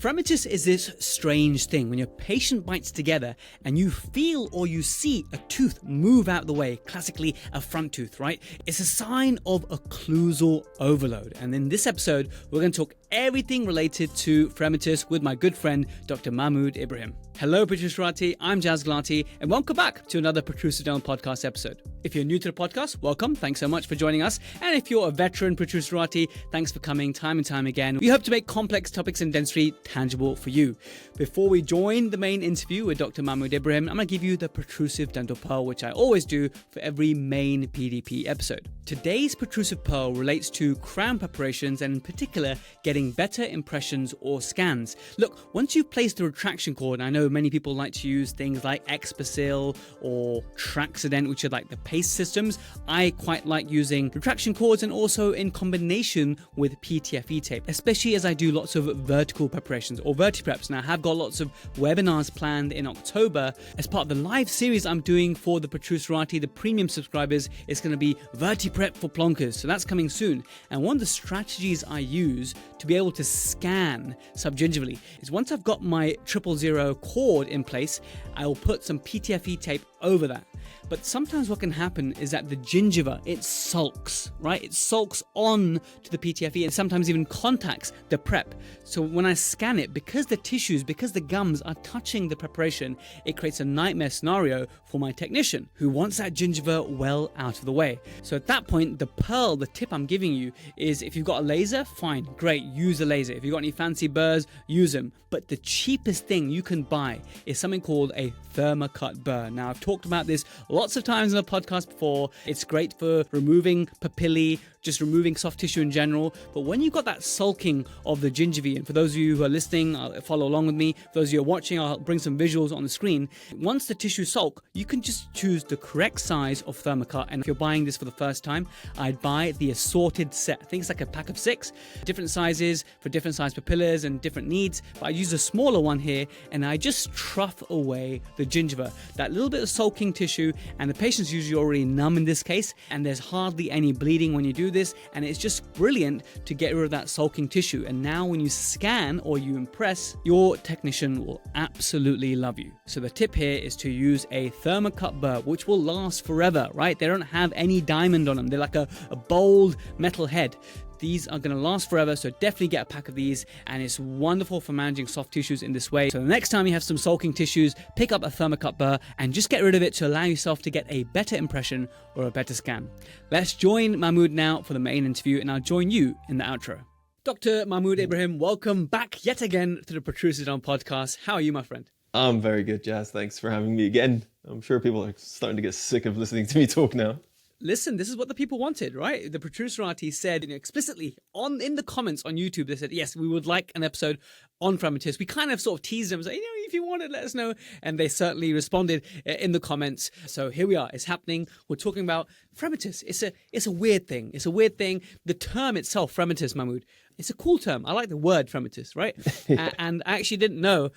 Fremitus is this strange thing when your patient bites together and you feel or you see a tooth move out the way, classically a front tooth, right? It's a sign of occlusal overload. And in this episode, we're going to talk everything related to Fremitus with my good friend, Dr. Mahmoud Ibrahim. Hello, Protrusive, I'm Jazz Gulati, and welcome back to another Protrusive podcast episode. If you're new to the podcast, welcome. Thanks so much for joining us. And if you're a veteran Protrusive, thanks for coming time and time again. We hope to make complex topics in dentistry tangible for you. Before we join the main interview with Dr. Mahmoud Ibrahim, I'm going to give you the Protrusive Dental Pearl, which I always do for every main PDP episode. Today's Protrusive Pearl relates to crown preparations and in particular, getting better impressions or scans. Look, once you've placed the retraction cord, I know many people like to use things like X-Bacil or Traxident, which are like the paste systems. I quite like using retraction cords and also in combination with PTFE tape, especially as I do lots of vertical preparations or vertipreps. Now, I have got lots of webinars planned in October as part of the live series I'm doing for the Protrusive, the premium subscribers. It's going to be VertiPrep for plonkers, so that's coming soon. And one of the strategies I use to be able to scan subgingivally is once I've got my 000 cord in place, I will put some PTFE tape over that. But sometimes what can happen is that the gingiva, it sulks, right? It sulks on to the PTFE and sometimes even contacts the prep. So when I scan it, because the tissues, because the gums are touching the preparation, it creates a nightmare scenario for my technician who wants that gingiva well out of the way. So at that point, the pearl, the tip I'm giving you is if you've got a laser, fine, great, use a laser. If you've got any fancy burrs, use them. But the cheapest thing you can buy is something called a thermocut burr. Now, I've talked about this lots of times in the podcast before. It's great for removing papillae, just removing soft tissue in general. But when you've got that sulking of the gingiva, and for those of you who are listening, follow along with me. For those of you who are watching, I'll bring some visuals on the screen. Once the tissue sulk, you can just choose the correct size of thermocut. And if you're buying this for the first time, I'd buy the assorted set. I think it's like a pack of 6, different sizes for different size papillas and different needs. But I use a smaller one here, and I just trough away the gingiva, that little bit of sulking tissue, and the patient's usually already numb in this case, and there's hardly any bleeding when you do this, and it's just brilliant to get rid of that sulking tissue. And now when you scan or you impress, your technician will absolutely love you. So the tip here is to use a thermocut burr, which will last forever, right? They don't have any diamond on them. They're like a bold metal head. These are going to last forever, so definitely get a pack of these, and it's wonderful for managing soft tissues in this way. So the next time you have some sulking tissues, pick up a thermocut burr and just get rid of it to allow yourself to get a better impression or a better scan. Let's join Mahmoud now for the main interview, and I'll join you in the outro. Dr. Mahmoud Ibrahim, welcome back yet again to the Protrusive podcast. How are you, my friend? I'm very good, Jazz. Thanks for having me again. I'm sure people are starting to get sick of listening to me talk now. Listen, this is what the people wanted, right? The Protrusive said explicitly in the comments on YouTube, they said, yes, we would like an episode on Fremitus. We kind of sort of teased them, say, if you want it, let us know. And they certainly responded in the comments. So here we are. It's happening. We're talking about Fremitus. It's a weird thing. It's a weird thing. The term itself, Fremitus, Mahmoud, it's a cool term. I like the word Fremitus, right? Yeah. And I actually didn't know,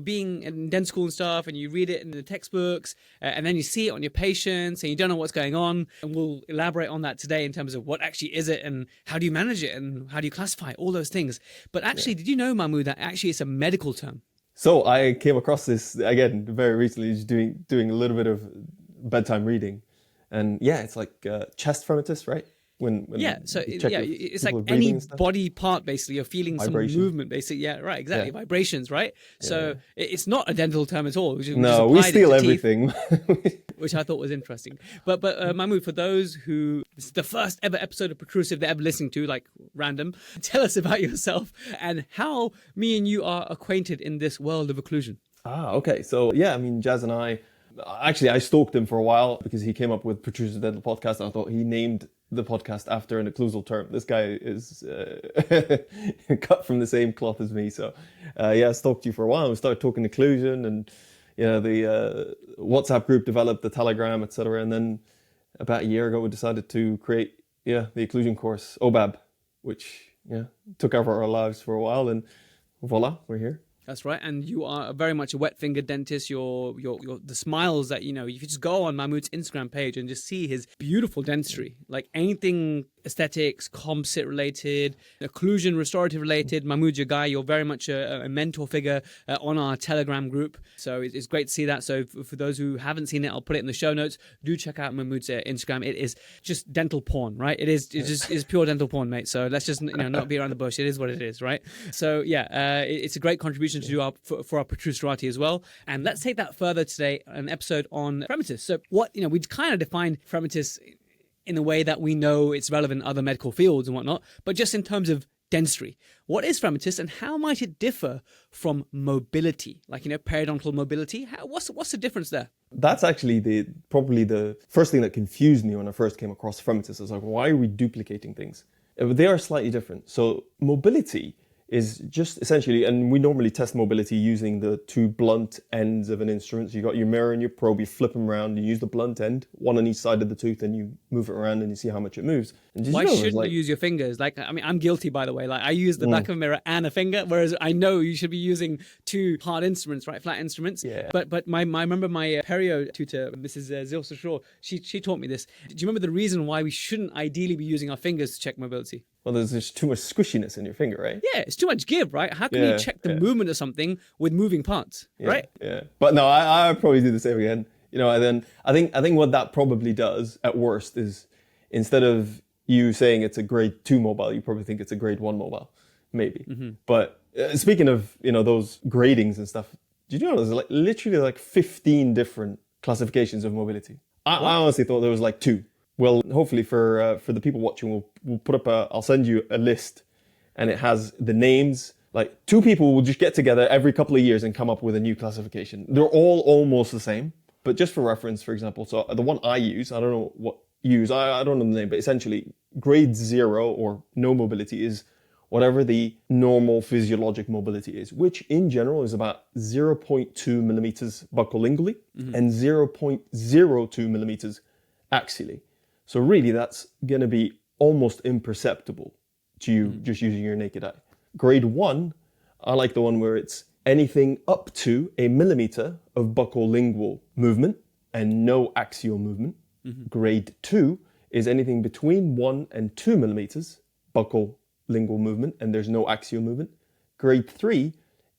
being in dental school and stuff, and you read it in the textbooks, and then you see it on your patients, and you don't know what's going on. And we'll elaborate on that today in terms of what actually is it, and how do you manage it, and how do you classify it, all those things. But actually, Did you know, Mahmoud, that actually it's a medical term? So I came across this, again, very recently, just doing a little bit of bedtime reading. And yeah, it's like chest Fremitus, right? It's like any body part, basically. You're feeling vibration. Some movement, basically. Yeah, right, exactly. Yeah. Vibrations, right? So it's not a dental term at all. No, we steal everything. Which I thought was interesting. But Mahmoud, for those who, this is the first ever episode of Protrusive they're ever listening to, like random, tell us about yourself and how me and you are acquainted in this world of occlusion. Okay. So yeah, Jazz and I stalked him for a while because he came up with Protrusive Dental Podcast. I thought he named the podcast after an occlusal term. This guy is cut from the same cloth as me. So I stalked you for a while. We started talking occlusion, and the WhatsApp group developed, the Telegram, etc. And then about a year ago, we decided to create the occlusion course, OBAB, which took over our lives for a while, and voila, we're here. That's right, and you are very much a wet finger dentist. You're the smiles that if you just go on Mahmoud's Instagram page and just see his beautiful dentistry, like anything aesthetics, composite related, occlusion restorative related. Mahmoud, your guy, you're very much a mentor figure on our Telegram group. So it's great to see that. So for those who haven't seen it, I'll put it in the show notes. Do check out Mahmoud's Instagram. It is just dental porn, right? It's pure dental porn, mate. So let's just not be around the bush. It is what it is, right? So yeah, it's a great contribution to do for our Protrusive as well. And let's take that further today, an episode on Fremitus. So we kind of defined Fremitus in a way that we know it's relevant in other medical fields and whatnot, but just in terms of dentistry. What is Fremitus and how might it differ from mobility? Like, periodontal mobility? What's the difference there? That's actually probably the first thing that confused me when I first came across Fremitus. I was like, why are we duplicating things? They are slightly different. So mobility is just essentially, and we normally test mobility using the two blunt ends of an instrument. So you got your mirror and your probe, you flip them around, you use the blunt end, one on each side of the tooth, and you move it around and you see how much it moves. And why shouldn't you use your fingers? I'm guilty, by the way. I use the back of a mirror and a finger, whereas I know you should be using two hard instruments, right? Flat instruments. Yeah. But I remember my perio tutor, Mrs. Zilsa Shaw, she taught me this. Do you remember the reason why we shouldn't ideally be using our fingers to check mobility? Well, there's just too much squishiness in your finger, right? Yeah, it's too much give, right? How can you check the movement of something with moving parts, right? Yeah. But no, I probably do the same again. And then I think what that probably does at worst is instead of you saying it's a grade 2 mobile, you probably think it's a grade 1 mobile, maybe. Mm-hmm. But speaking of, those gradings and stuff, did you know there's literally 15 different classifications of mobility? I honestly thought there was 2. Well, hopefully for the people watching, we'll put up I'll send you a list, and it has the names. 2 people will just get together every couple of years and come up with a new classification. They're all almost the same, but just for reference, for example, so the one I use, I don't know what you use, I don't know the name, but essentially grade 0 or no mobility is whatever the normal physiologic mobility is, which in general is about 0.2 millimeters buccolingually and 0.02 millimeters axially. So really, that's going to be almost imperceptible to you just using your naked eye. Grade 1, I like the one where it's anything up to a millimeter of buccolingual movement and no axial movement. Mm-hmm. Grade 2 is anything between 1 and 2 millimeters buccolingual movement and there's no axial movement. Grade 3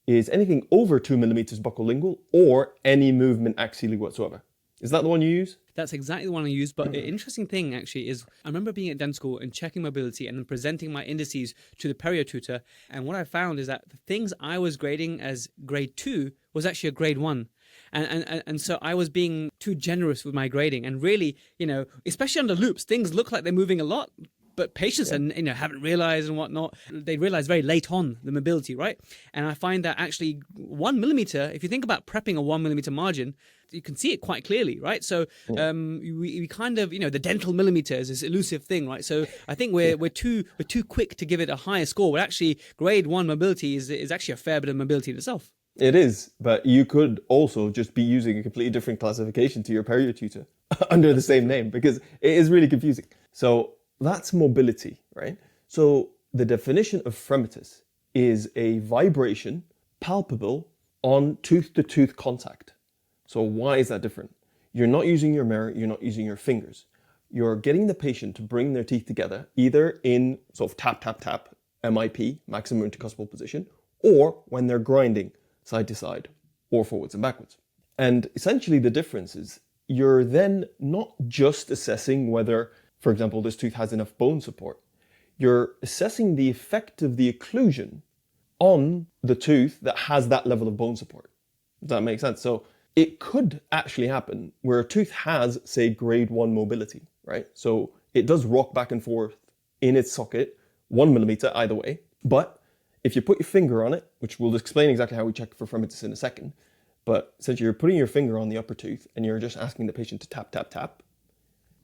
is anything over 2 millimeters buccolingual or any movement axially whatsoever. Is that the one you use? That's exactly the one I use. But the interesting thing actually is I remember being at dental school and checking mobility and then presenting my indices to the perio tutor. And what I found is that the things I was grading as grade 2 was actually a grade 1. And so I was being too generous with my grading. And really, especially under loops, things look like they're moving a lot. But patients haven't realized and whatnot. They realize very late on the mobility, right? And I find that actually 1 millimeter, if you think about prepping a 1 millimeter margin, you can see it quite clearly, right? So we kind of, the dental millimeter is this elusive thing, right? So I think we're too quick to give it a higher score. But actually, grade 1 mobility is actually a fair bit of mobility in itself. It is, but you could also just be using a completely different classification to your perio tutor under the same name because it is really confusing. So that's mobility, right? So the definition of Fremitus is a vibration palpable on tooth-to-tooth contact. So why is that different? You're not using your mirror, you're not using your fingers. You're getting the patient to bring their teeth together, either in sort of tap, tap, tap, MIP, maximum intercuspal position, or when they're grinding side to side, or forwards and backwards. And essentially the difference is you're then not just assessing whether, for example, this tooth has enough bone support. You're assessing the effect of the occlusion on the tooth that has that level of bone support. Does that make sense? So it could actually happen where a tooth has, say, grade 1 mobility, right? So it does rock back and forth in its socket, 1 millimeter either way. But if you put your finger on it, which we'll explain exactly how we check for Fremitus in a second, but essentially you're putting your finger on the upper tooth and you're just asking the patient to tap, tap, tap,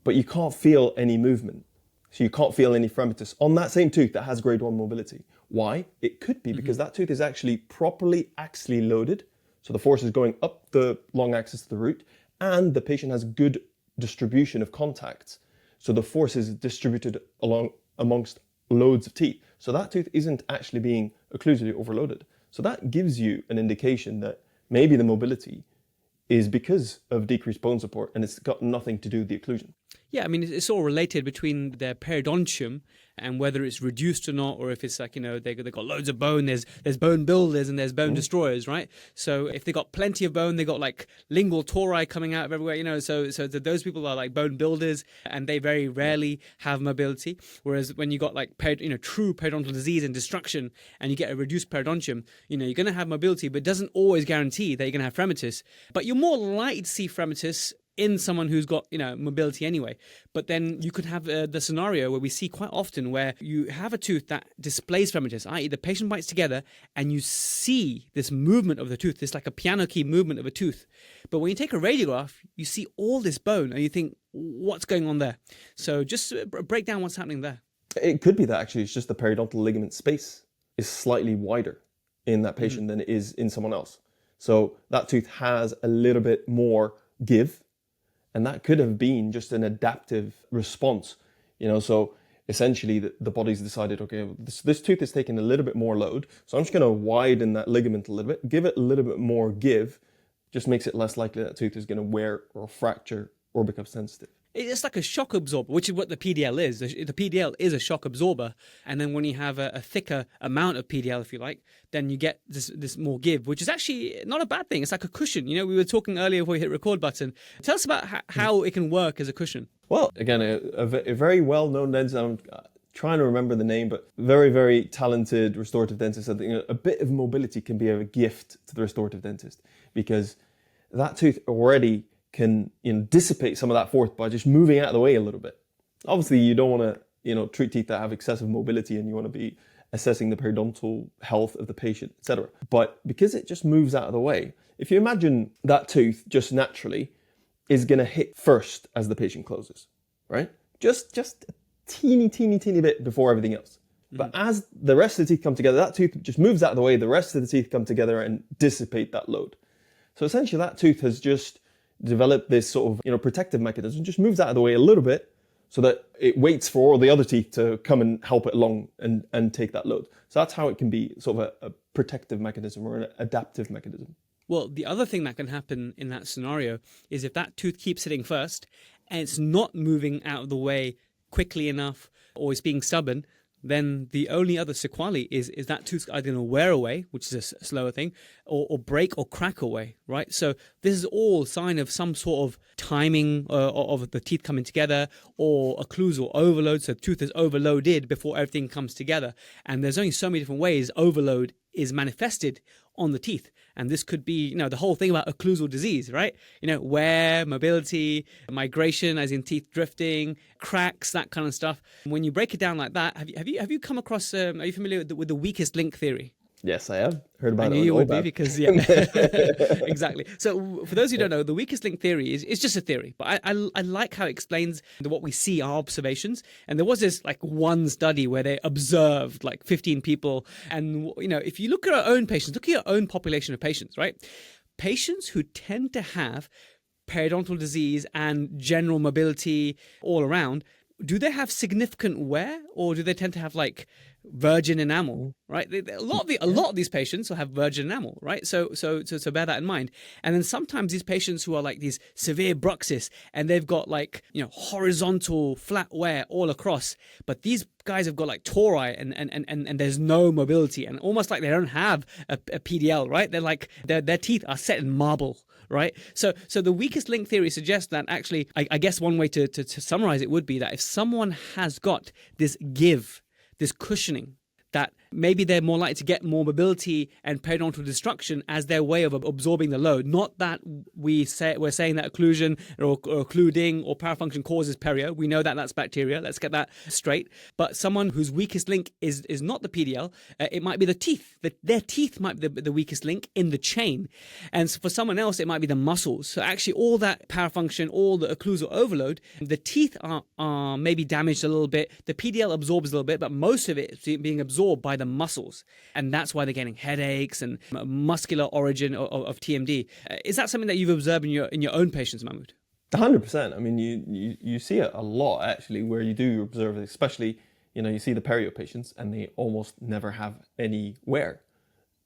but you can't feel any movement. So you can't feel any Fremitus on that same tooth that has grade 1 mobility. Why? It could be because that tooth is actually properly axially loaded. So the force is going up the long axis of the root and the patient has good distribution of contacts. So the force is distributed amongst loads of teeth. So that tooth isn't actually being occlusively overloaded. So that gives you an indication that maybe the mobility is because of decreased bone support and it's got nothing to do with the occlusion. Yeah, I mean, it's all related between their periodontium and whether it's reduced or not, or if it's like, they've got loads of bone, there's bone builders and there's bone destroyers, right? So if they got plenty of bone, they got like lingual tori coming out of everywhere, so those people are like bone builders and they very rarely have mobility. Whereas when you got like, true periodontal disease and destruction and you get a reduced periodontium, you're going to have mobility, but it doesn't always guarantee that you're going to have fremitus. But you're more likely to see fremitus in someone who's got, mobility anyway. But then you could have the scenario where we see quite often where you have a tooth that displays fremitus, i.e. the patient bites together and you see this movement of the tooth, this like a piano key movement of a tooth. But when you take a radiograph, you see all this bone and you think, what's going on there? So just break down what's happening there. It could be that actually it's just the periodontal ligament space is slightly wider in that patient than it is in someone else. So that tooth has a little bit more give. And that could have been just an adaptive response, so essentially the body's decided, okay, this tooth is taking a little bit more load. So I'm just going to widen that ligament a little bit, give it a little bit more give, just makes it less likely that tooth is going to wear or fracture or become sensitive. It's like a shock absorber, which is what the PDL is. The PDL is a shock absorber. And then when you have a thicker amount of PDL, if you like, then you get this more give, which is actually not a bad thing. It's like a cushion. We were talking earlier before we hit record button. Tell us about how it can work as a cushion. Well, again, a very well-known dentist, I'm trying to remember the name, but very, very talented restorative dentist said that a bit of mobility can be a gift to the restorative dentist because that tooth already can dissipate some of that force by just moving out of the way a little bit. Obviously, you don't want to treat teeth that have excessive mobility, and you want to be assessing the periodontal health of the patient, etc. But because it just moves out of the way, if you imagine that tooth just naturally is going to hit first as the patient closes, right? Just a teeny bit before everything else. But as the rest of the teeth come together, that tooth just moves out of the way, the rest of the teeth come together and dissipate that load. So essentially that tooth has just developed this sort of protective mechanism, just moves out of the way a little bit so that it waits for all the other teeth to come and help it along and take that load. So that's how it can be sort of a protective mechanism or an adaptive mechanism. Well, the other thing that can happen in that scenario is if that tooth keeps hitting first and it's not moving out of the way quickly enough or it's being stubborn, then the only other sequelae is that tooth either going to wear away, which is a slower thing, or break or crack away, right? So this is all sign of some sort of timing of the teeth coming together or occlusal overload. So the tooth is overloaded before everything comes together. And there's only so many different ways overload is manifested on the teeth. And this could be, the whole thing about occlusal disease, right? Wear, mobility, migration, as in teeth drifting, cracks, that kind of stuff. When you break it down like that, have you come across? Are you familiar with the weakest link theory? Yes, I have heard about it. I knew you would be because, yeah, exactly. So for those who don't know, the weakest link theory is just a theory, but I like how it explains what we see, our observations. And there was this like one study where they observed like 15 people. And, if you look at our own patients, look at your own population of patients, right? Patients who tend to have periodontal disease and general mobility all around, do they have significant wear or do they tend to have like virgin enamel, right? A lot of these patients will have virgin enamel, right? So bear that in mind. And then sometimes these patients who are like these severe bruxis and they've got like, horizontal flat wear all across, but these guys have got like tori and there's no mobility and almost like they don't have a PDL, right? They're like, their teeth are set in marble, right? So the weakest link theory suggests that actually, I guess one way to summarize it would be that if someone has got this give, this cushioning, that maybe they're more likely to get more mobility and periodontal destruction as their way of absorbing the load. Not that we're saying that occlusion or occluding or parafunction causes perio. We know that that's bacteria. Let's get that straight. But someone whose weakest link is not the PDL, it might be the teeth. Their teeth might be the weakest link in the chain. And for someone else, it might be the muscles. So actually all that parafunction, all the occlusal overload, the teeth are maybe damaged a little bit. The PDL absorbs a little bit, but most of it is being absorbed by the muscles, and that's why they're getting headaches and muscular origin of TMD. Is that something that you've observed in your own patients, Mahmoud? 100%. I mean, you see it a lot actually, where you do observe it, especially you see the perio patients, and they almost never have any wear,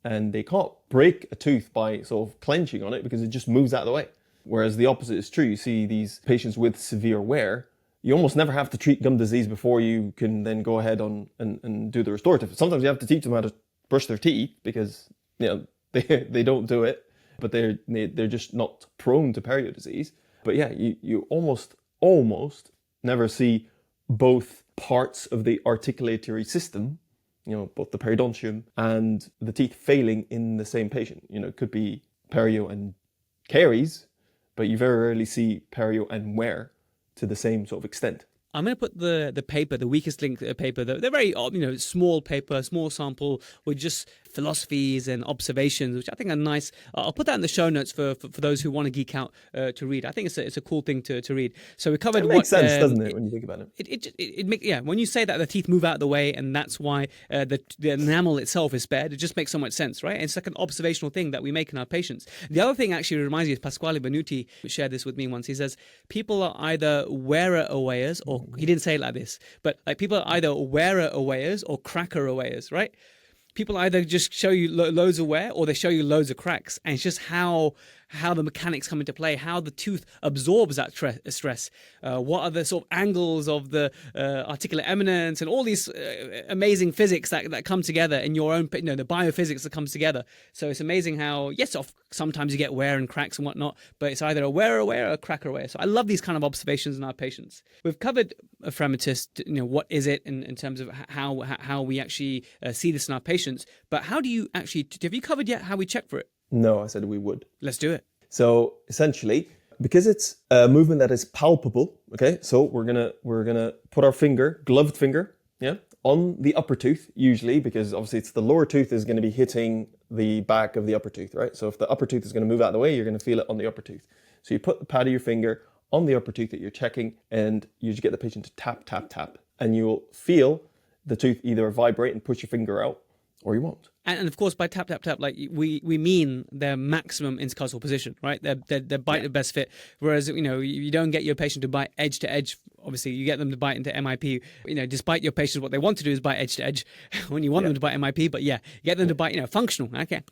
and they can't break a tooth by sort of clenching on it because it just moves out of the way. Whereas the opposite is true. You see these patients with severe wear, you almost never have to treat gum disease before you can then go ahead on and do the restorative. Sometimes you have to teach them how to brush their teeth because they don't do it, but they're just not prone to perio disease. But yeah, you almost never see both parts of the articulatory system, both the periodontium and the teeth failing in the same patient. It could be perio and caries, but you very rarely see perio and wear to the same sort of extent. I'm going to put the paper, the weakest link paper, they're very, small paper, small sample with just philosophies and observations, which I think are nice. I'll put that in the show notes for those who want to geek out to read. I think it's a cool thing to read. So we covered what... It makes sense, doesn't it, when you think about it? It makes, when you say that the teeth move out of the way and that's why the enamel itself is spared, it just makes so much sense, right? And it's like an observational thing that we make in our patients. The other thing actually reminds me is Pasquale Benuti shared this with me once. He says, people are either wearer awayers, or he didn't say it like this, but like people are either wearer awayers or cracker awayers, right? People either just show you loads of wear or they show you loads of cracks. And it's just how the mechanics come into play, how the tooth absorbs that stress, what are the sort of angles of the articular eminence and all these amazing physics that come together in your own, the biophysics that comes together. So it's amazing how, yes, sometimes you get wear and cracks and whatnot, but it's either a wear away or a cracker away. So I love these kind of observations in our patients. We've covered a Fremitus, what is it in terms of how we actually see this in our patients, but how do you actually, have you covered yet how we check for it? No, I said we would. Let's do it. So essentially, because it's a movement that is palpable, okay, so we're gonna put our gloved finger, on the upper tooth, usually, because obviously it's the lower tooth is going to be hitting the back of the upper tooth, right? So if the upper tooth is going to move out of the way, you're going to feel it on the upper tooth. So you put the pad of your finger on the upper tooth that you're checking, and you just get the patient to tap, tap, tap, and you'll feel the tooth either vibrate and push your finger out, or you won't. And of course, by tap, tap, tap, like we mean their maximum intercostal position, right? Their bite of best fit. Whereas, you don't get your patient to bite edge to edge. Obviously, you get them to bite into MIP. Despite your patients, what they want to do is bite edge to edge when you want them to bite MIP. But get them to bite, functional. Okay.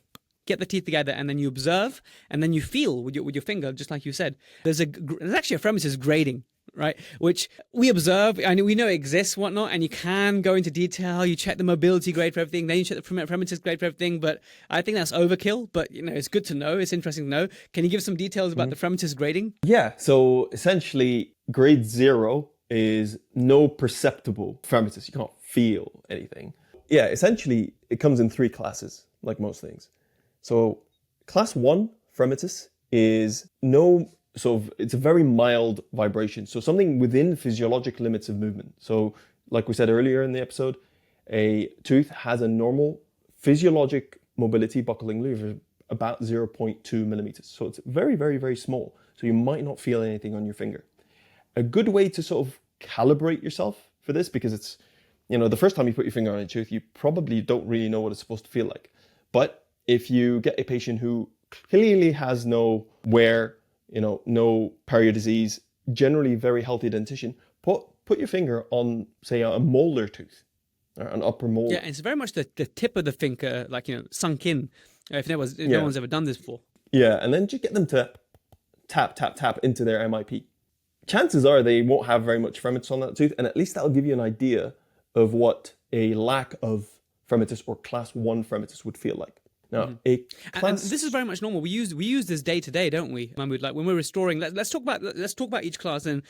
Get the teeth together, and then you observe, and then you feel with your finger, just like you said. There's actually a Fremitus grading, right? Which we observe, and we know it exists, whatnot, and you can go into detail. You check the mobility grade for everything, then you check the Fremitus grade for everything. But I think that's overkill. But it's good to know. It's interesting to know. Can you give some details about the Fremitus grading? Yeah. So essentially, grade 0 is no perceptible Fremitus. You can't feel anything. Yeah. Essentially, it comes in 3 classes, like most things. So class 1 Fremitus is it's a very mild vibration. So something within physiologic limits of movement. So like we said earlier in the episode, a tooth has a normal physiologic mobility buckling loop of about 0.2 millimeters. So it's very, very, very small. So you might not feel anything on your finger. A good way to sort of calibrate yourself for this, because it's, the first time you put your finger on a tooth, you probably don't really know what it's supposed to feel like. But if you get a patient who clearly has no wear, no perio disease, generally very healthy dentition, put your finger on, say, a molar tooth, or an upper molar. Yeah, it's very much the tip of the finger, sunk in, if no one's ever done this before. Yeah, and then just get them to tap, tap, tap into their MIP. Chances are they won't have very much Fremitus on that tooth, and at least that'll give you an idea of what a lack of Fremitus or class 1 Fremitus would feel like. Now, and this is very much normal. We use this day to day, don't we, Mahmoud? Like when we're restoring, let's talk about each class. And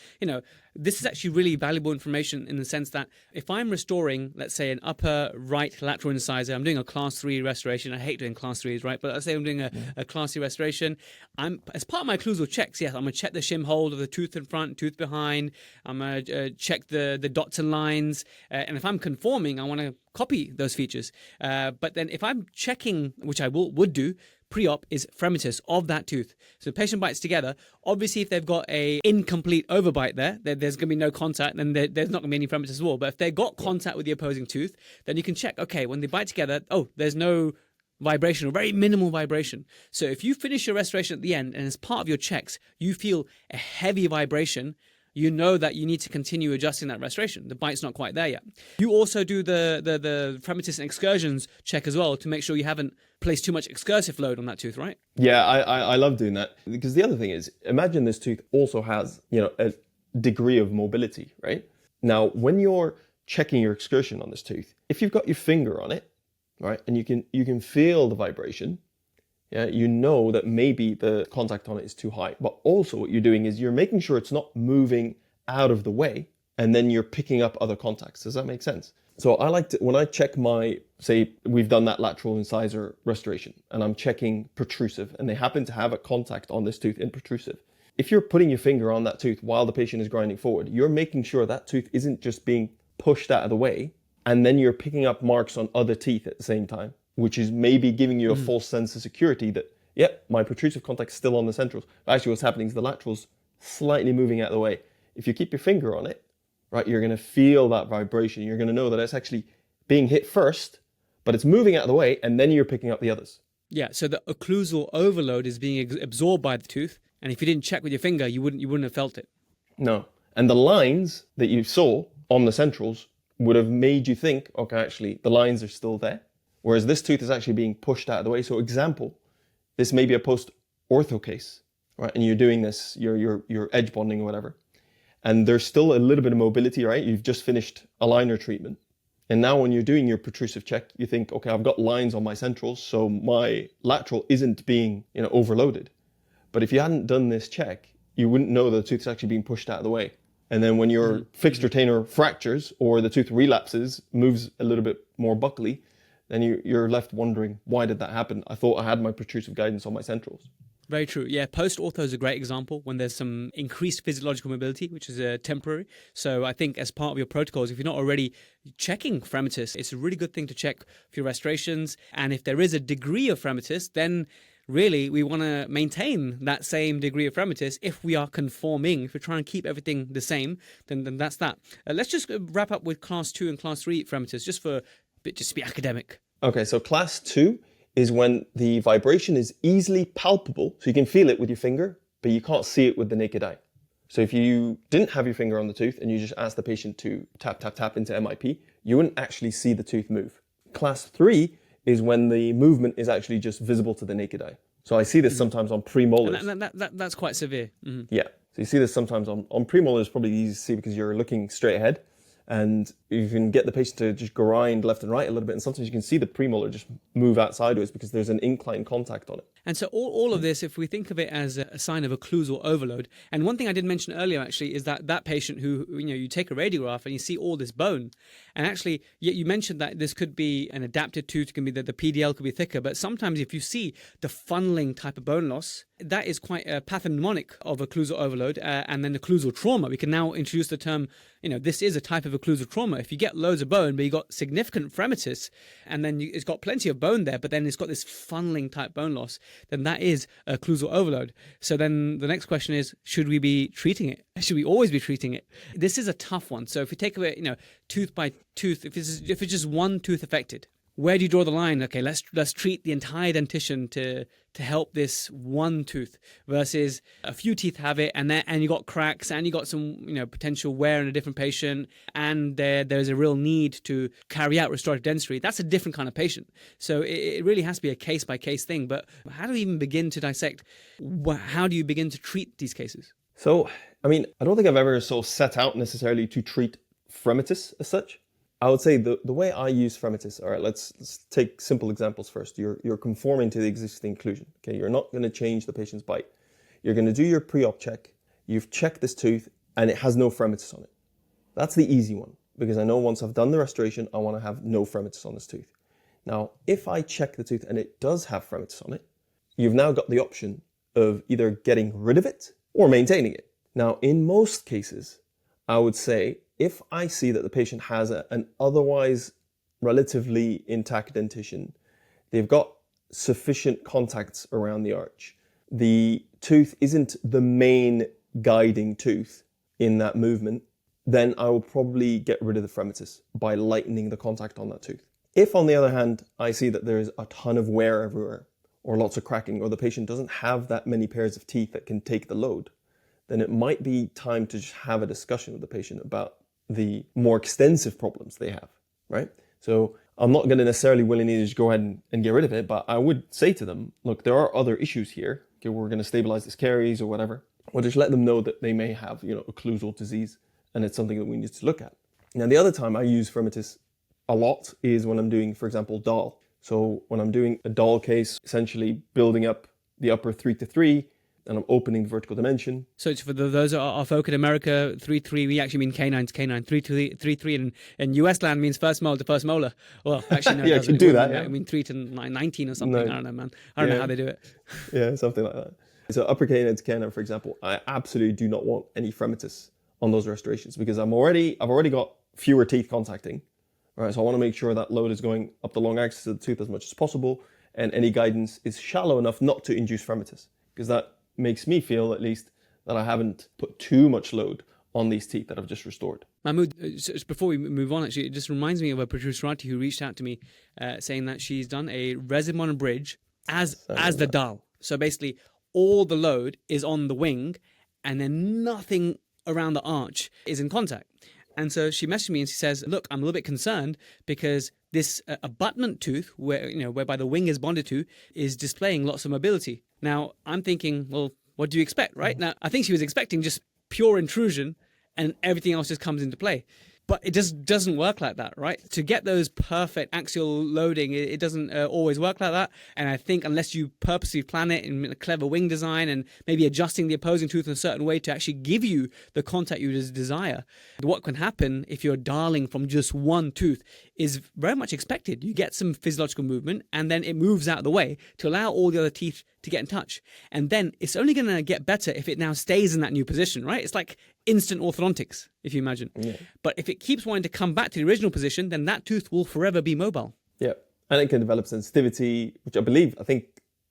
this is actually really valuable information in the sense that if I'm restoring, let's say, an upper right lateral incisor, I'm doing a class 3 restoration. I hate doing class 3s, right? But let's say I'm doing a class 3 restoration. As part of my occlusal checks, yes, I'm gonna check the shim hold of the tooth in front, tooth behind. I'm gonna check the dots and lines, and if I'm conforming, I want to copy those features. But then if I'm checking, which I would do pre-op, is Fremitus of that tooth. So the patient bites together. Obviously, if they've got a incomplete overbite there's going to be no contact, and there's not going to be any Fremitus at all. But if they've got contact with the opposing tooth, then you can check, okay, when they bite together, there's no vibration or very minimal vibration. So if you finish your restoration at the end, and as part of your checks, you feel a heavy vibration, you know that you need to continue adjusting that restoration. The bite's not quite there yet. You also do the Fremitus and excursions check as well to make sure you haven't placed too much excursive load on that tooth, right? Yeah, I love doing that, because the other thing is, imagine this tooth also has, degree of mobility, right? Now, when you're checking your excursion on this tooth, if you've got your finger on it, right, and you can feel the vibration, yeah, you know that maybe the contact on it is too high. But also what you're doing is you're making sure it's not moving out of the way, and then you're picking up other contacts. Does that make sense? So I like to, when I check say we've done that lateral incisor restoration, and I'm checking protrusive, and they happen to have a contact on this tooth in protrusive. If you're putting your finger on that tooth while the patient is grinding forward, you're making sure that tooth isn't just being pushed out of the way, and then you're picking up marks on other teeth at the same time, which is maybe giving you a false sense of security that, yep, my protrusive contact's still on the centrals. But actually what's happening is the lateral's slightly moving out of the way. If you keep your finger on it, right, you're going to feel that vibration. You're going to know that it's actually being hit first, but it's moving out of the way, and then you're picking up the others. Yeah, so the occlusal overload is being absorbed by the tooth, and if you didn't check with your finger, you wouldn't have felt it. No. And the lines that you saw on the centrals would have made you think, okay, actually, the lines are still there. Whereas this tooth is actually being pushed out of the way. So example, this may be a post-ortho case, right? And you're doing this, you're edge bonding or whatever. And there's still a little bit of mobility, right? You've just finished aligner treatment. And now when you're doing your protrusive check, you think, okay, I've got lines on my centrals, so my lateral isn't being, overloaded. But if you hadn't done this check, you wouldn't know that the tooth is actually being pushed out of the way. And then when your fixed retainer fractures or the tooth relapses, moves a little bit more buccally, then you're left wondering, why did that happen? I thought I had my protrusive guidance on my centrals. Very true. Yeah, post-ortho is a great example when there's some increased physiological mobility, which is temporary. So I think as part of your protocols, if you're not already checking fremitus, it's a really good thing to check for your restorations. And if there is a degree of fremitus, then really we want to maintain that same degree of fremitus. If we are conforming, if we're trying to keep everything the same, then that's that. Let's just wrap up with class 2 and class 3 fremitus, just to be academic. Okay, so class 2 is when the vibration is easily palpable, so you can feel it with your finger, but you can't see it with the naked eye. So if you didn't have your finger on the tooth and you just asked the patient to tap, tap, tap into MIP, you wouldn't actually see the tooth move. Class 3 is when the movement is actually just visible to the naked eye. So I see this sometimes on premolars. And that's quite severe. Mm-hmm. Yeah. So you see this sometimes on premolars, probably easy to see because you're looking straight ahead. And you can get the patient to just grind left and right a little bit. And sometimes you can see the premolar just move out sideways because there's an incline contact on it. And so all of this, if we think of it as a sign of occlusal overload, and one thing I did mention earlier actually is that patient who, you take a radiograph and you see all this bone, and actually you mentioned that this could be an adapted tooth, it can be that the PDL could be thicker, but sometimes if you see the funneling type of bone loss, that is quite a pathognomonic of occlusal overload, and then occlusal trauma. We can now introduce the term, this is a type of occlusal trauma. If you get loads of bone, but you got significant fremitus, and then it's got plenty of bone there, but then it's got this funneling type bone loss, then that is occlusal overload. So then the next question is, should we be treating it? Should we always be treating it? This is a tough one. So if you take away, tooth by tooth, if it's just one tooth affected, where do you draw the line? Okay, let's treat the entire dentition to help this one tooth versus a few teeth have it, and you got cracks, and you got some potential wear in a different patient, and there's a real need to carry out restorative dentistry. That's a different kind of patient. So it really has to be a case by case thing. But how do we even begin to dissect? How do you begin to treat these cases? So I don't think I've ever sort of set out necessarily to treat fremitus as such. I would say the way I use fremitus, all right, let's take simple examples first. You're conforming to the existing occlusion. Okay, you're not going to change the patient's bite. You're going to do your pre-op check. You've checked this tooth and it has no fremitus on it. That's the easy one because I know once I've done the restoration, I want to have no fremitus on this tooth. Now, if I check the tooth and it does have fremitus on it, you've now got the option of either getting rid of it or maintaining it. Now, in most cases, I would say if I see that the patient has an otherwise relatively intact dentition, they've got sufficient contacts around the arch, the tooth isn't the main guiding tooth in that movement, then I will probably get rid of the fremitus by lightening the contact on that tooth. If, on the other hand, I see that there is a ton of wear everywhere, or lots of cracking, or the patient doesn't have that many pairs of teeth that can take the load, then it might be time to just have a discussion with the patient about the more extensive problems they have, right? So I'm not going to necessarily willingly just go ahead and get rid of it, but I would say to them, look, there are other issues here. Okay, we're going to stabilize this caries or whatever. or just let them know that they may have, occlusal disease, and it's something that we need to look at. Now, the other time I use Fremitus a lot is when I'm doing, for example, DAL. So when I'm doing a DAL case, essentially building up the upper 3 to 3, and I'm opening the vertical dimension. So it's for those that are folk in America, 3-3, we actually mean canine to canine. 3-3 in US land means first molar to first molar. Well, actually, no, yeah, you can do that. Yeah. I mean 3 to 19 or something. No. I don't know, man. I don't know how they do it. Yeah, something like that. So upper canine to canine, for example, I absolutely do not want any Fremitus on those restorations because I've already got fewer teeth contacting. All right, so I want to make sure that load is going up the long axis of the tooth as much as possible, and any guidance is shallow enough not to induce Fremitus, because that makes me feel, at least, that I haven't put too much load on these teeth that I've just restored. Mahmoud, just before we move on, actually, it just reminds me of a Protrusive who reached out to me saying that she's done a resin bond bridge as the DAL. So basically, all the load is on the wing, and then nothing around the arch is in contact. And so she messaged me and she says, look, I'm a little bit concerned because this abutment tooth, whereby the wing is bonded to, is displaying lots of mobility. Now, I'm thinking, well, what do you expect, right? Now, I think she was expecting just pure intrusion and everything else just comes into play. But it just doesn't work like that, right? To get those perfect axial loading, it doesn't always work like that. And I think unless you purposely plan it in a clever wing design and maybe adjusting the opposing tooth in a certain way to actually give you the contact you desire, what can happen if you're dialing from just one tooth is very much expected. You get some physiological movement and then it moves out of the way to allow all the other teeth to get in touch. And then it's only going to get better if it now stays in that new position, right? It's like instant orthodontics, if you imagine. Yeah. But if it keeps wanting to come back to the original position, then that tooth will forever be mobile. Yeah. And it can develop sensitivity, which I think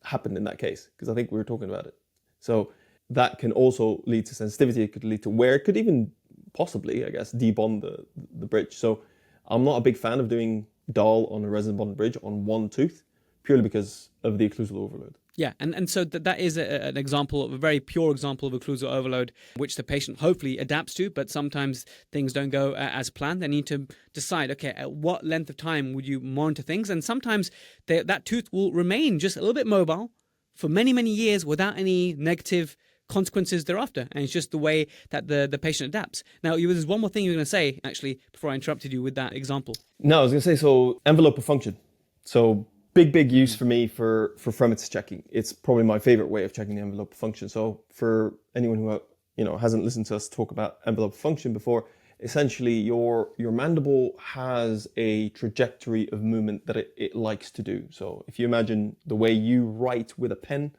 happened in that case, because I think we were talking about it. So that can also lead to sensitivity. It could lead to wear. It could even possibly, I guess, debond the bridge. So I'm not a big fan of doing DAL on a resin bond bridge on one tooth, purely because of the occlusal overload. Yeah, and so that is an example, a very pure example of occlusal overload, which the patient hopefully adapts to, but sometimes things don't go as planned. They need to decide, okay, at what length of time would you monitor things? And sometimes that tooth will remain just a little bit mobile for many, many years without any negative consequences thereafter. And it's just the way that the patient adapts. Now, there's one more thing you were going to say, actually, before I interrupted you with that example. No, I was going to say, so envelope of function. So big use for me for Fremitus checking. It's probably my favorite way of checking the envelope of function. So for anyone who hasn't listened to us talk about envelope of function before, essentially your mandible has a trajectory of movement that it likes to do. So if you imagine the way you write with a pen,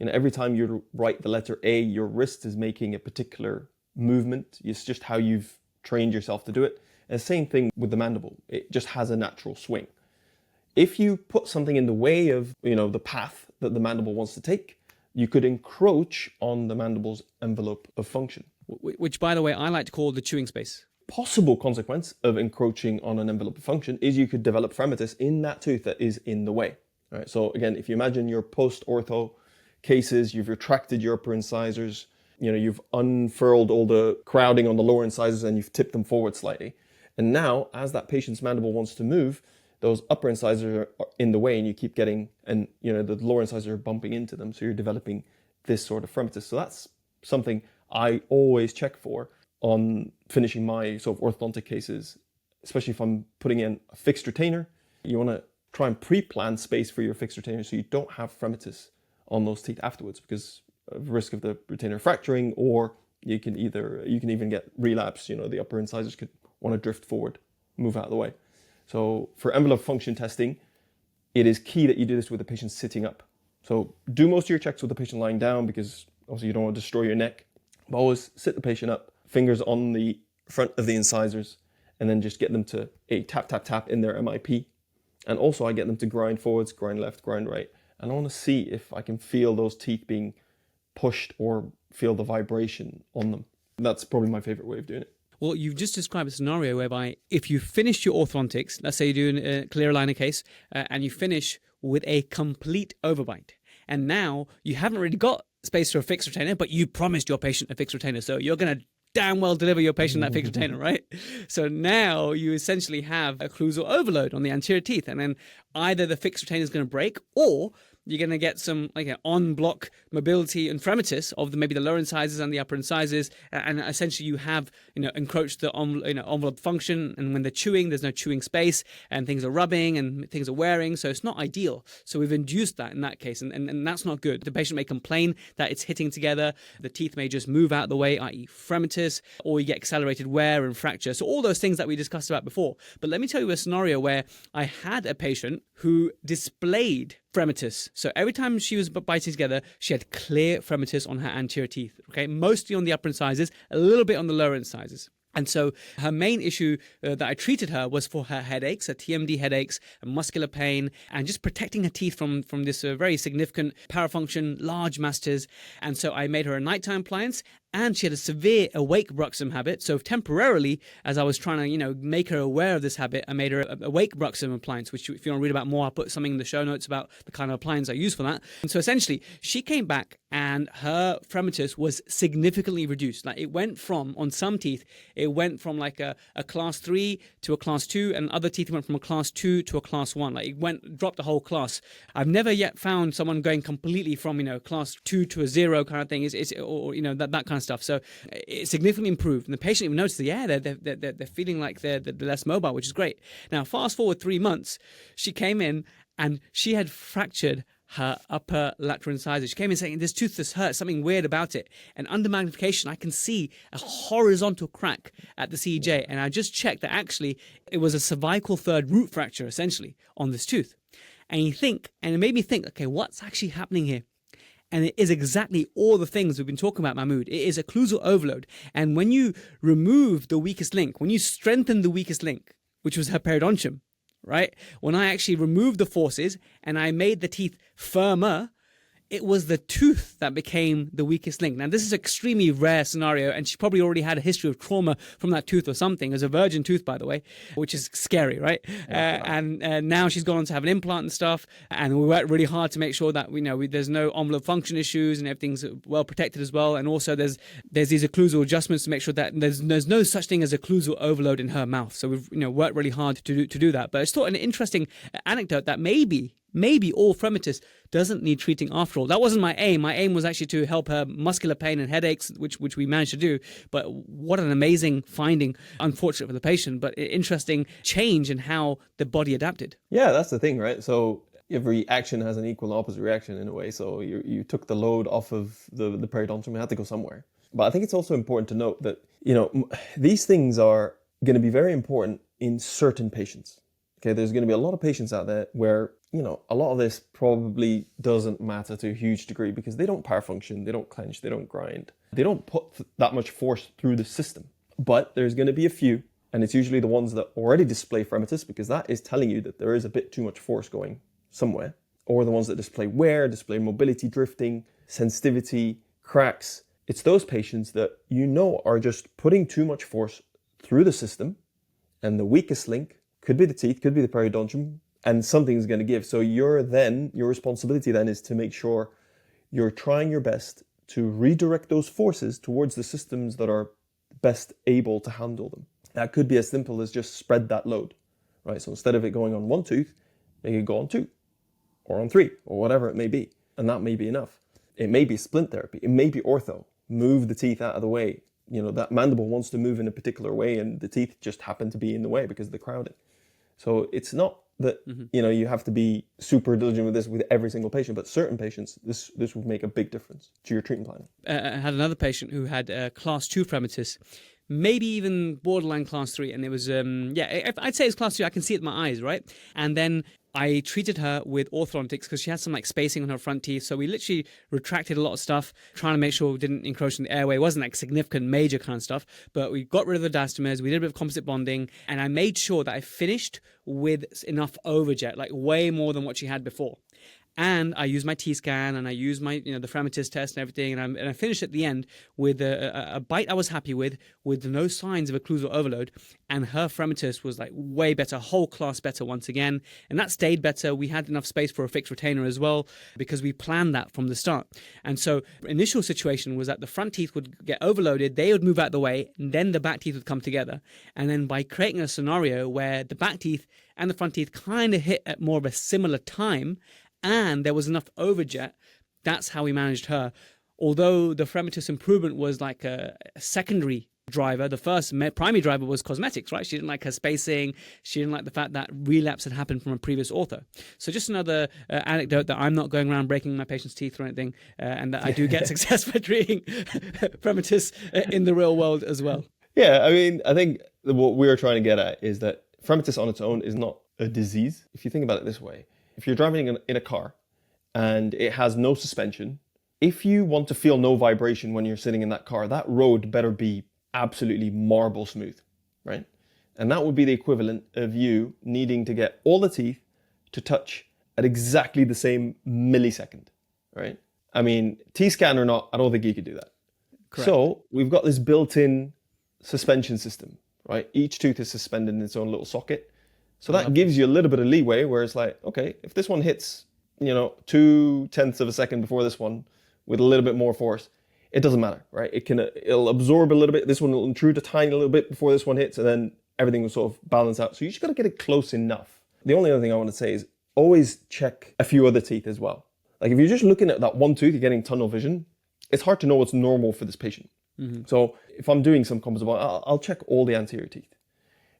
every time you write the letter A, your wrist is making a particular movement. It's just how you've trained yourself to do it. And the same thing with the mandible. It just has a natural swing. If you put something in the way of, the path that the mandible wants to take, you could encroach on the mandible's envelope of function. Which, by the way, I like to call the chewing space. Possible consequence of encroaching on an envelope of function is you could develop Fremitus in that tooth that is in the way. All right, so again, if you imagine your post-ortho cases, you've retracted your upper incisors, you've unfurled all the crowding on the lower incisors and you've tipped them forward slightly. And now, as that patient's mandible wants to move, those upper incisors are in the way and you keep getting, and the lower incisors are bumping into them. So you're developing this sort of Fremitus. So that's something I always check for on finishing my sort of orthodontic cases, especially if I'm putting in a fixed retainer. You want to try and pre-plan space for your fixed retainer so you don't have Fremitus on those teeth afterwards because of risk of the retainer fracturing, or you can even get relapse. The upper incisors could want to drift forward, move out of the way. So for envelope function testing, it is key that you do this with the patient sitting up. So do most of your checks with the patient lying down because also you don't want to destroy your neck. But always sit the patient up, fingers on the front of the incisors, and then just get them to tap in their MIP. And also I get them to grind forwards, grind left, grind right. And I want to see if I can feel those teeth being pushed or feel the vibration on them. That's probably my favorite way of doing it. Well, you've just described a scenario whereby if you finish your orthodontics, let's say you're doing a clear aligner case, and you finish with a complete overbite, and now you haven't really got space for a fixed retainer, but you promised your patient a fixed retainer, so you're going to damn well deliver your patient that fixed retainer, right? So now you essentially have occlusal overload on the anterior teeth, and then either the fixed retainer is going to break, or you're going to get some like an on-block mobility and fremitus of maybe the lower incisors and the upper incisors, and essentially you have encroached the envelope function, and when they're chewing, there's no chewing space, and things are rubbing and things are wearing, so it's not ideal. So we've induced that in that case, and that's not good. The patient may complain that it's hitting together, the teeth may just move out of the way, i.e. fremitus, or you get accelerated wear and fracture. So all those things that we discussed about before. But let me tell you a scenario where I had a patient who displayed fremitus. So every time she was biting together, she had clear fremitus on her anterior teeth, okay? Mostly on the upper incisors, a little bit on the lower incisors. And so her main issue that I treated her was for her headaches, her TMD headaches, and muscular pain, and just protecting her teeth from this very significant parafunction, large masses. And so I made her a nighttime appliance, and she had a severe awake bruxism habit. So temporarily, as I was trying to, make her aware of this habit, I made her a awake bruxism appliance, which if you want to read about more, I'll put something in the show notes about the kind of appliance I use for that. And so essentially, she came back and her fremitus was significantly reduced. Like it went from, on some teeth, it went from like a class 3 to a class 2, and other teeth went from a class 2 to a class 1. Like it dropped the whole class. I've never yet found someone going completely from, class 2 to a 0 kind of thing, or that kind of stuff. So it significantly improved, and the patient even noticed that they're feeling like they're less mobile, which is great. Now fast forward 3 months, she came in and she had fractured her upper lateral incisor. She came in saying, this tooth just hurts, something weird about it. And under magnification, I can see a horizontal crack at the CEJ. And I just checked that actually it was a cervical third root fracture, essentially, on this tooth. And it made me think, okay, what's actually happening here? And it is exactly all the things we've been talking about, Mahmoud. It is occlusal overload. And when you remove the weakest link, when you strengthen the weakest link, which was her periodontium, right? When I actually removed the forces and I made the teeth firmer, it was the tooth that became the weakest link. Now, this is an extremely rare scenario, and she probably already had a history of trauma from that tooth or something. It was a virgin tooth, by the way, which is scary, right? And now she's gone on to have an implant and stuff, and we worked really hard to make sure that there's no envelope function issues and everything's well protected as well. And also there's these occlusal adjustments to make sure that there's no such thing as occlusal overload in her mouth. So we've worked really hard to do that. But it's thought an interesting anecdote that maybe all fremitus doesn't need treating after all. That wasn't my aim. My aim was actually to help her muscular pain and headaches, which we managed to do. But what an amazing finding. Unfortunate for the patient, but interesting change in how the body adapted. Yeah, that's the thing, right? So every action has an equal and opposite reaction in a way. So you took the load off of the periodontium. It had to go somewhere. But I think it's also important to note that, these things are going to be very important in certain patients. Okay, there's going to be a lot of patients out there where, a lot of this probably doesn't matter to a huge degree because they don't parafunction, they don't clench, they don't grind. They don't put that much force through the system. But there's going to be a few, and it's usually the ones that already display fremitus because that is telling you that there is a bit too much force going somewhere. Or the ones that display wear, display mobility drifting, sensitivity, cracks. It's those patients that are just putting too much force through the system, and the weakest link could be the teeth, could be the periodontium, and something's going to give. So your responsibility then is to make sure you're trying your best to redirect those forces towards the systems that are best able to handle them. That could be as simple as just spread that load, right? So instead of it going on one tooth, make it go on 2 or on 3 or whatever it may be. And that may be enough. It may be splint therapy. It may be ortho. Move the teeth out of the way. That mandible wants to move in a particular way and the teeth just happen to be in the way because of the crowding. So it's not that, you have to be super diligent with this with every single patient, but certain patients, this would make a big difference to your treatment planning. I had another patient who had class 2 fremitus, maybe even borderline class 3. And it was, I'd say it's class 2. I can see it in my eyes, right? And then I treated her with orthodontics because she had some spacing on her front teeth. So we literally retracted a lot of stuff, trying to make sure we didn't encroach in the airway. It wasn't significant, major kind of stuff, but we got rid of the diastomers. We did a bit of composite bonding, and I made sure that I finished with enough overjet, way more than what she had before. And I used my T-scan and I used my, the fremitus test and everything. And I finished at the end with a bite I was happy with no signs of occlusal overload. And her fremitus was way better, whole class better once again. And that stayed better. We had enough space for a fixed retainer as well because we planned that from the start. And so initial situation was that the front teeth would get overloaded. They would move out the way. And then the back teeth would come together. And then by creating a scenario where the back teeth and the front teeth kind of hit at more of a similar time, and there was enough overjet. That's how we managed her. Although the Fremitus improvement was like a secondary driver, the first primary driver was cosmetics, right? She didn't like her spacing. She didn't like the fact that relapse had happened from a previous ortho. So just another anecdote that I'm not going around breaking my patient's teeth or anything, and that I do get success by treating Fremitus in the real world as well. Yeah, I mean, I think what we're trying to get at is that Fremitus on its own is not a disease. If you think about it this way, if you're driving in a car and it has no suspension, if you want to feel no vibration when you're sitting in that car, that road better be absolutely marble smooth, right? And that would be the equivalent of you needing to get all the teeth to touch at exactly the same millisecond, right? I mean, T-scan or not, I don't think you could do that. Correct. So we've got this built-in suspension system, right? Each tooth is suspended in its own little socket. So that gives you a little bit of leeway where it's like, okay, if this one hits, 0.2 of a second before this one with a little bit more force, it doesn't matter, right? It'll absorb a little bit. This one will intrude a tiny little bit before this one hits, and then everything will sort of balance out. So you just got to get it close enough. The only other thing I want to say is always check a few other teeth as well. Like if you're just looking at that one tooth, you're getting tunnel vision, it's hard to know what's normal for this patient. Mm-hmm. So if I'm doing some composite, I'll check all the anterior teeth,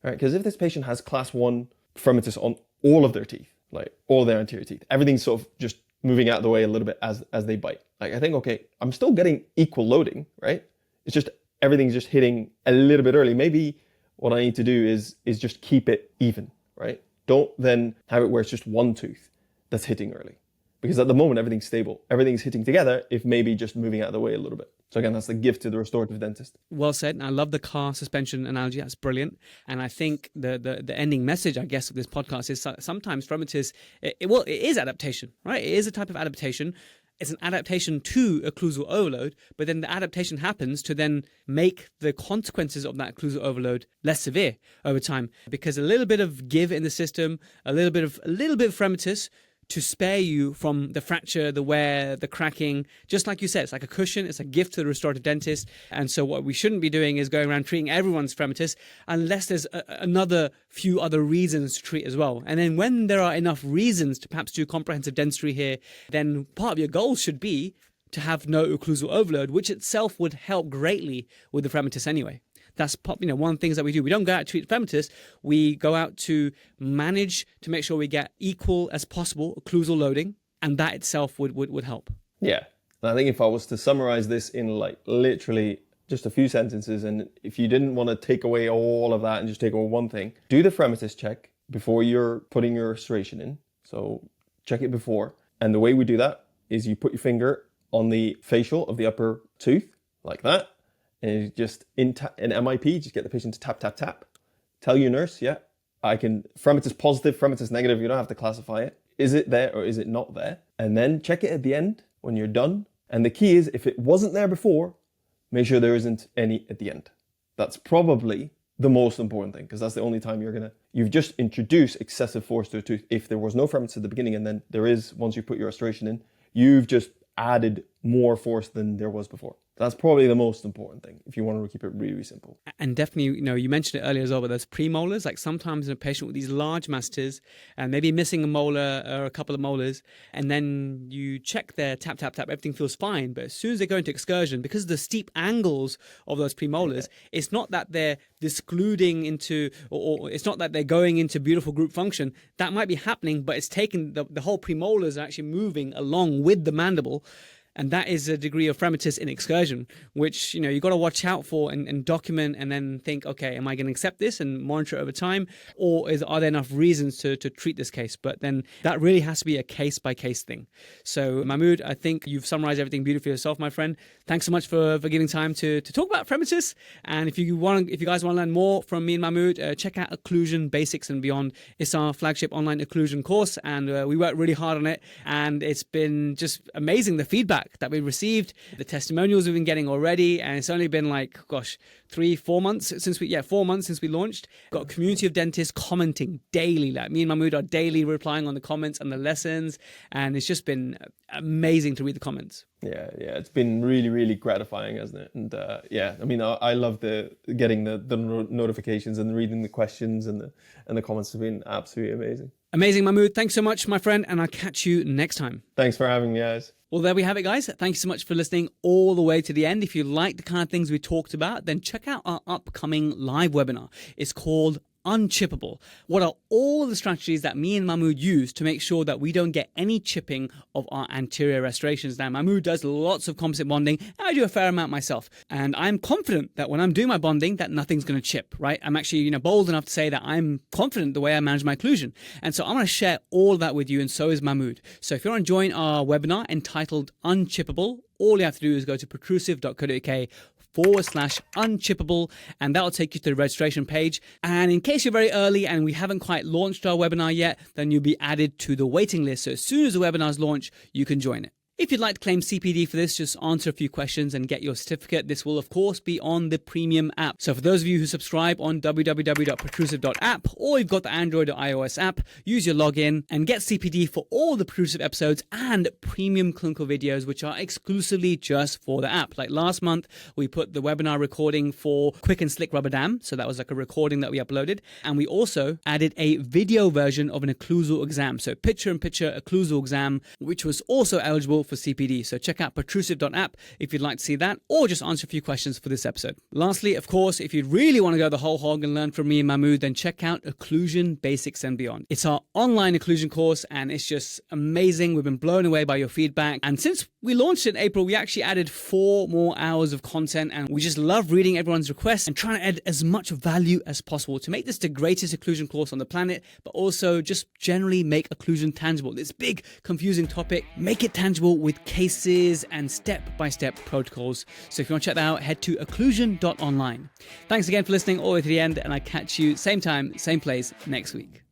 right? Because if this patient has class 1 Fremitus on all of their teeth, like all their anterior teeth, everything's sort of just moving out of the way a little bit as they bite. Like I think, okay, I'm still getting equal loading, right? It's just everything's just hitting a little bit early. Maybe what I need to do is just keep it even, right? Don't then have it where it's just one tooth that's hitting early. Because at the moment, everything's stable. Everything's hitting together, if maybe just moving out of the way a little bit. So again, that's the gift to the restorative dentist. Well said. And I love the car suspension analogy. That's brilliant. And I think the ending message, I guess, of this podcast is sometimes Fremitus, it is adaptation, right? It is a type of adaptation. It's an adaptation to occlusal overload, but then the adaptation happens to then make the consequences of that occlusal overload less severe over time. Because a little bit of give in the system, a little bit of Fremitus, to spare you from the fracture, the wear, the cracking. Just like you said, it's like a cushion. It's a gift to the restorative dentist. And so what we shouldn't be doing is going around treating everyone's Fremitus unless there's another few other reasons to treat as well. And then when there are enough reasons to perhaps do comprehensive dentistry here, then part of your goal should be to have no occlusal overload, which itself would help greatly with the Fremitus anyway. That's one of the things that we do. We don't go out to treat Fremitus. We go out to manage to make sure we get equal as possible occlusal loading, and that itself would help. Yeah. And I think if I was to summarize this in like literally just a few sentences, and if you didn't want to take away all of that and just take away one thing, do the Fremitus check before you're putting your restoration in. So check it before. And the way we do that is you put your finger on the facial of the upper tooth like that. And you just in MIP, just get the patient to tap, tap, tap. Tell your nurse, yeah, I can, Fremitus positive, Fremitus negative, you don't have to classify it. Is it there or is it not there? And then check it at the end when you're done. And the key is, if it wasn't there before, make sure there isn't any at the end. That's probably the most important thing, because that's the only time you've just introduced excessive force to a tooth. If there was no Fremitus at the beginning and then there is, once you put your restoration in, you've just added more force than there was before. That's probably the most important thing if you want to keep it really, really simple. And definitely, you mentioned it earlier as well, but those premolars, like sometimes in a patient with these large masseters and maybe missing a molar or a couple of molars, and then you check their tap, tap, tap, everything feels fine. But as soon as they go into excursion, because of the steep angles of those premolars, it's not that they're discluding into, or it's not that they're going into beautiful group function. That might be happening, but it's taking the whole premolars are actually moving along with the mandible. And that is a degree of Fremitus in excursion, which, you've got to watch out for and document, and then think, okay, am I going to accept this and monitor it over time? Or are there enough reasons to treat this case? But then that really has to be a case-by-case thing. So, Mahmoud, I think you've summarized everything beautifully yourself, my friend. Thanks so much for giving time to talk about Fremitus. And if you guys want to learn more from me and Mahmoud, check out Occlusion Basics and Beyond. It's our flagship online occlusion course, and we work really hard on it. And it's been just amazing, the feedback that we received, the testimonials we've been getting already, and it's only been 4 months since we launched. Got a community of dentists commenting daily. Like me and Mahmoud are daily replying on the comments and the lessons, and it's just been amazing to read the comments. Yeah, it's been really, really gratifying, hasn't it? And I love getting the notifications and reading the questions and the comments have been absolutely amazing. Amazing, Mahmoud. Thanks so much, my friend, and I'll catch you next time. Thanks for having me, guys. Well, there we have it, guys. Thank you so much for listening all the way to the end. If you like the kind of things we talked about, then check out our upcoming live webinar. It's called Unchippable. What are all the strategies that me and Mahmoud use to make sure that we don't get any chipping of our anterior restorations? Now, Mahmoud does lots of composite bonding. I do a fair amount myself. And I'm confident that when I'm doing my bonding, that nothing's going to chip, right? I'm actually, bold enough to say that I'm confident the way I manage my occlusion. And so I'm going to share all of that with you, and so is Mahmoud. So if you want to join our webinar entitled Unchippable, all you have to do is go to protrusive.co.uk/unchippable, and that'll take you to the registration page. And in case you're very early and we haven't quite launched our webinar yet, then you'll be added to the waiting list. So as soon as the webinar's launch, you can join it. If you'd like to claim CPD for this, just answer a few questions and get your certificate. This will, of course, be on the premium app. So for those of you who subscribe on www.protrusive.app, or you've got the Android or iOS app, use your login and get CPD for all the Protrusive episodes and premium clinical videos, which are exclusively just for the app. Like last month, we put the webinar recording for Quick and Slick Rubber Dam. So that was like a recording that we uploaded. And we also added a video version of an occlusal exam. So picture-in-picture occlusal exam, which was also eligible for CPD. So check out protrusive.app if you'd like to see that, or just answer a few questions for this episode. Lastly, of course, if you really want to go the whole hog and learn from me and Mahmoud, then check out Occlusion Basics and Beyond. It's our online occlusion course, and it's just amazing. We've been blown away by your feedback. And since we launched it in April, we actually added 4 more hours of content, and we just love reading everyone's requests and trying to add as much value as possible to make this the greatest occlusion course on the planet, but also just generally make occlusion tangible. This big, confusing topic, make it tangible with cases and step-by-step protocols. So if you want to check that out, head to occlusion.online. Thanks again for listening all the way to the end, and I catch you same time, same place next week.